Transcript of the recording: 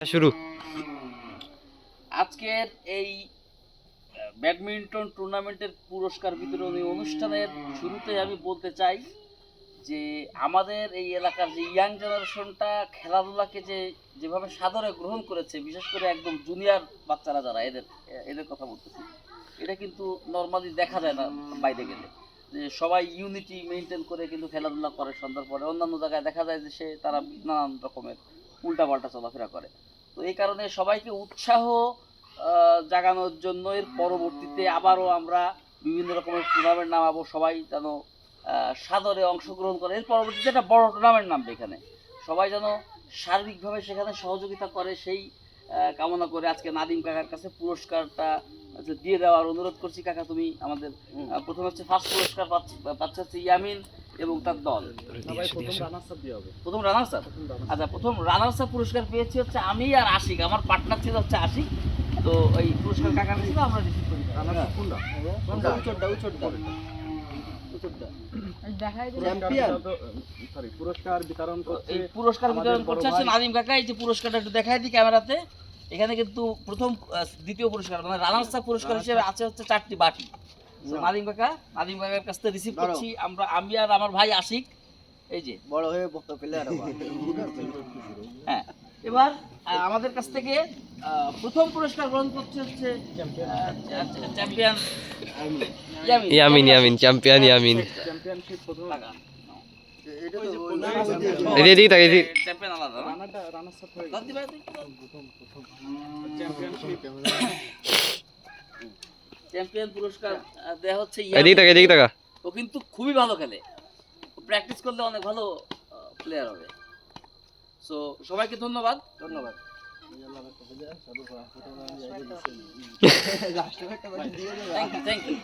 শুরু আজকের এই ব্যাডমিন্টন টুর্নামেন্টের পুরস্কার বিতরণী অনুষ্ঠানের শুরুতে আমি বলতে চাই যে আমাদের এই এলাকার যে ইয়াং জেনারেশনটা খেলাধুলাকে যেভাবে সাদরে গ্রহণ করেছে, বিশেষ করে একদম জুনিয়র বাচ্চারা যারা এদের এদের কথা বলতেছি, এটা কিন্তু নর্মালি দেখা যায় না বাইরে গেলে, যে সবাই ইউনিটি মেনটেন করে কিন্তু খেলাধুলা করে। সন্ধ্যার পরে অন্যান্য জায়গায় দেখা যায় যে তারা নানান রকমের উল্টাপাল্টা চলাফেরা করে। তো এই কারণে সবাইকে উৎসাহ জাগানোর জন্য এর পরবর্তীতে আবারও আমরা বিভিন্ন রকমের টুর্নামেন্ট নামাবো, সবাই যেন সাদরে অংশগ্রহণ করে। এর পরবর্তীতে একটা বড় টুর্নামেন্ট নামবে, এখানে সবাই যেন শারীরিকভাবে সেখানে সহযোগিতা করে, সেই কামনা করে আজকে নাদিম কাকার কাছে পুরস্কারটা দিয়ে দেওয়ার অনুরোধ করছি। কাকা, তুমি আমাদের প্রথম হচ্ছে ফার্স্ট পুরস্কার পাচ্ছে হচ্ছে ইয়ামিন এবং তার দল। প্রথম রানার্স আপ, আচ্ছা, প্রথম রানার্স আপ পুরস্কার পেয়েছি হচ্ছে আমি আর আশিক, আমার পার্টনার ছিল হচ্ছে আশিক। তো এই পুরস্কার কাকার ছিল, আমরা রিসিভ করি। পুরস্কার বিতরণ করছে হচ্ছে নাদিম কাকা। এই যে পুরস্কারটা একটু দেখাই দিই ক্যামেরাতে। এখানে কিন্তু প্রথম দ্বিতীয় পুরস্কার মানে রানার্স আপ পুরস্কার হিসেবে আছে হচ্ছে 4টি বাটি। নাদিম কাকার কাছ থেকে রিসিভ করছি আমি আর আমার ভাই আশিক। এই যে বড় হয়ে প্লেয়ার হ্যাঁ, এবার আমাদের কাছ থেকে প্রথম পুরস্কার গ্রহণ করছে হচ্ছে champion Yamin champion Yamin championship প্রথম টাকা। এদিকে তাক এদিকে চ্যাম্পিয়ন আলাদা না? রানার্স আপ হয়ে দাদি ভাই তুই চ্যাম্পিয়নশিপ চ্যাম্পিয়ন পুরস্কার দেয়া হচ্ছে এদিকে তাকা ও কিন্তু খুবই ভালো খেলে, প্র্যাকটিস করলে অনেক ভালো প্লেয়ার হবে। সো সবাইকে ধন্যবাদ। Thank you.